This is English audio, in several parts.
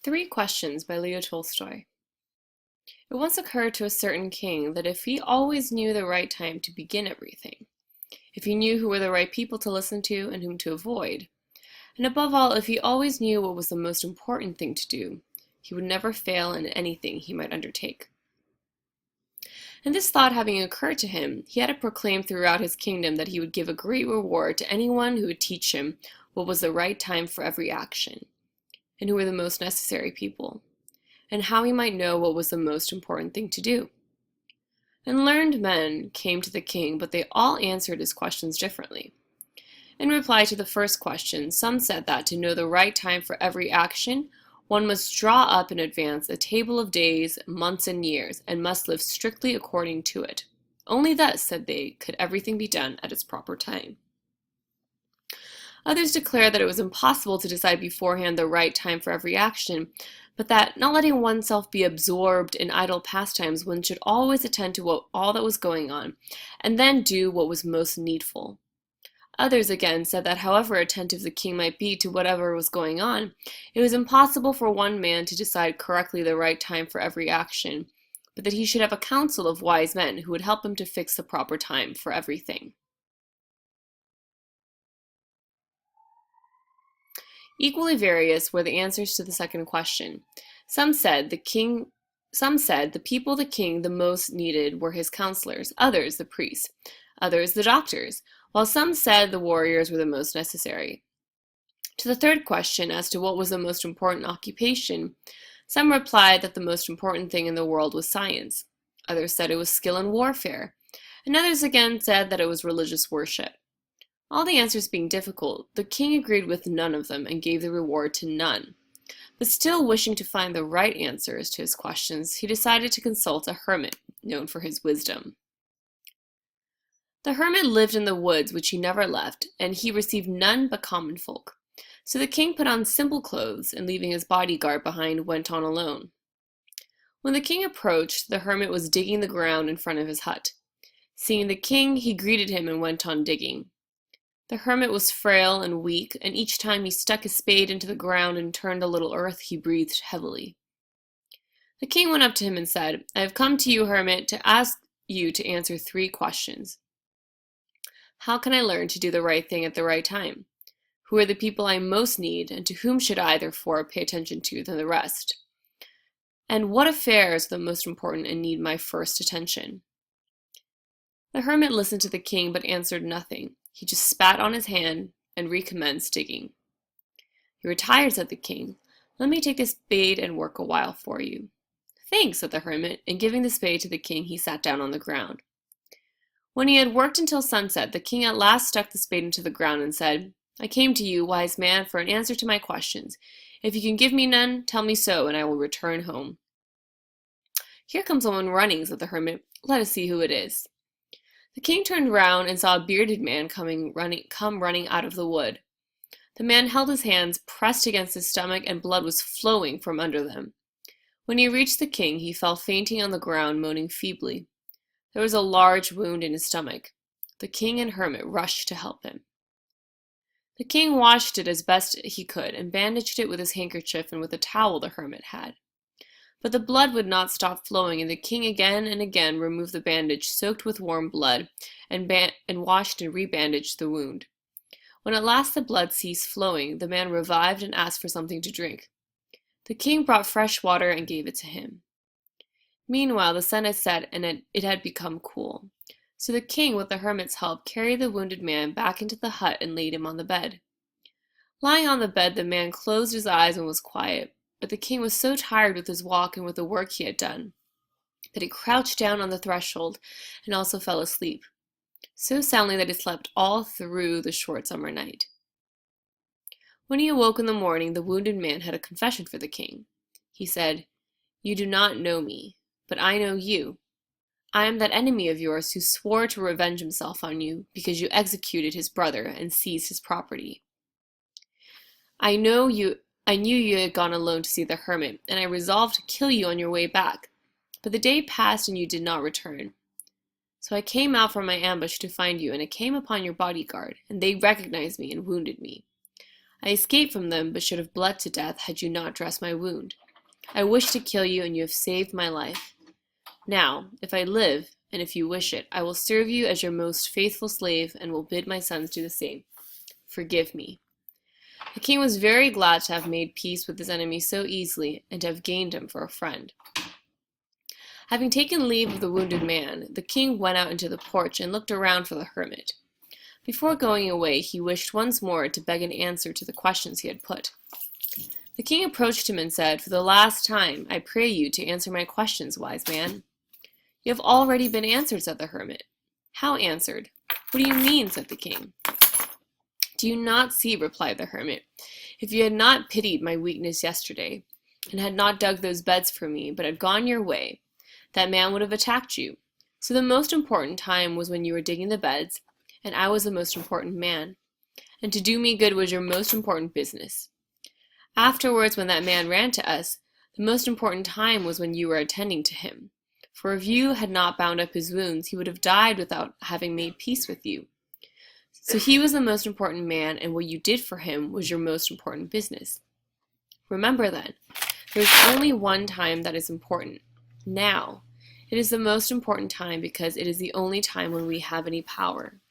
Three Questions by Leo Tolstoy. It once occurred to a certain king that if he always knew the right time to begin everything, if he knew who were the right people to listen to and whom to avoid, and above all, if he always knew what was the most important thing to do, he would never fail in anything he might undertake. And this thought having occurred to him, he had it proclaimed throughout his kingdom that he would give a great reward to anyone who would teach him what was the right time for every action, and who were the most necessary people, and how he might know what was the most important thing to do. And learned men came to the king, but they all answered his questions differently. In reply to the first question, some said that to know the right time for every action, one must draw up in advance a table of days, months, and years, and must live strictly according to it. Only thus, said they, could everything be done at its proper time. Others declared that it was impossible to decide beforehand the right time for every action, but that, not letting oneself be absorbed in idle pastimes, one should always attend to all that was going on, and then do what was most needful. Others again said that however attentive the king might be to whatever was going on, it was impossible for one man to decide correctly the right time for every action, but that he should have a council of wise men who would help him to fix the proper time for everything. Equally various were the answers to the second question. Some said the people the king the most needed were his counselors, others the priests, others the doctors, while some said the warriors were the most necessary. To the third question as to what was the most important occupation, some replied that the most important thing in the world was science, others said it was skill in warfare, and others again said that it was religious worship. All the answers being difficult, the king agreed with none of them and gave the reward to none. But still wishing to find the right answers to his questions, he decided to consult a hermit, known for his wisdom. The hermit lived in the woods which he never left, and he received none but common folk. So the king put on simple clothes, and leaving his bodyguard behind, went on alone. When the king approached, the hermit was digging the ground in front of his hut. Seeing the king, he greeted him and went on digging. The hermit was frail and weak, and each time he stuck his spade into the ground and turned a little earth, he breathed heavily. The king went up to him and said, I have come to you, hermit, to ask you to answer 3 questions. How can I learn to do the right thing at the right time? Who are the people I most need, and to whom should I, therefore, pay attention to than the rest? And what affairs are the most important and need my first attention? The hermit listened to the king, but answered nothing. He just spat on his hand and recommenced digging. You are tired, said the king. Let me take this spade and work a while for you. Thanks, said the hermit, and giving the spade to the king, he sat down on the ground. When he had worked until sunset, the king at last stuck the spade into the ground and said, I came to you, wise man, for an answer to my questions. If you can give me none, tell me so, and I will return home. Here comes someone running, said the hermit. Let us see who it is. The king turned round and saw a bearded man come running out of the wood. The man held his hands pressed against his stomach, and blood was flowing from under them. When he reached the king, he fell fainting on the ground, moaning feebly. There was a large wound in his stomach. The king and hermit rushed to help him. The king washed it as best he could, and bandaged it with his handkerchief and with a towel the hermit had. But the blood would not stop flowing, and the king again and again removed the bandage soaked with warm blood, and washed and rebandaged the wound. When at last the blood ceased flowing, the man revived and asked for something to drink. The king brought fresh water and gave it to him. Meanwhile the sun had set, and it had become cool. So the king, with the hermit's help, carried the wounded man back into the hut and laid him on the bed. Lying on the bed, the man closed his eyes and was quiet. But the king was so tired with his walk and with the work he had done that he crouched down on the threshold and also fell asleep, so soundly that he slept all through the short summer night. When he awoke in the morning, the wounded man had a confession for the king. He said, You do not know me, but I know you. I am that enemy of yours who swore to revenge himself on you because you executed his brother and seized his property. I knew you had gone alone to see the hermit, and I resolved to kill you on your way back. But the day passed and you did not return. So I came out from my ambush to find you, and I came upon your bodyguard, and they recognized me and wounded me. I escaped from them, but should have bled to death had you not dressed my wound. I wished to kill you, and you have saved my life. Now, if I live, and if you wish it, I will serve you as your most faithful slave, and will bid my sons do the same. Forgive me." The king was very glad to have made peace with his enemy so easily, and to have gained him for a friend. Having taken leave of the wounded man, the king went out into the porch and looked around for the hermit. Before going away, he wished once more to beg an answer to the questions he had put. The king approached him and said, "For the last time, I pray you to answer my questions, wise man." "You have already been answered," said the hermit. "How answered? What do you mean?" said the king. "Do you not see," replied the hermit, "if you had not pitied my weakness yesterday, and had not dug those beds for me, but had gone your way, that man would have attacked you. So the most important time was when you were digging the beds, and I was the most important man. And to do me good was your most important business. Afterwards, when that man ran to us, the most important time was when you were attending to him. For if you had not bound up his wounds, he would have died without having made peace with you. So he was the most important man, and what you did for him was your most important business. Remember then, there is only one time that is important. Now. It is the most important time because it is the only time when we have any power.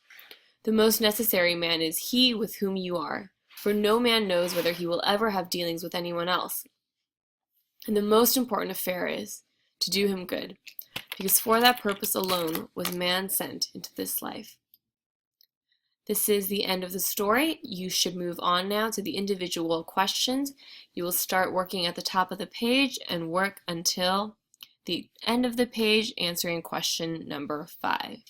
The most necessary man is he with whom you are, for no man knows whether he will ever have dealings with anyone else. And the most important affair is to do him good, because for that purpose alone was man sent into this life." This is the end of the story. You should move on now to the individual questions. You will start working at the top of the page and work until the end of the page answering question number 5.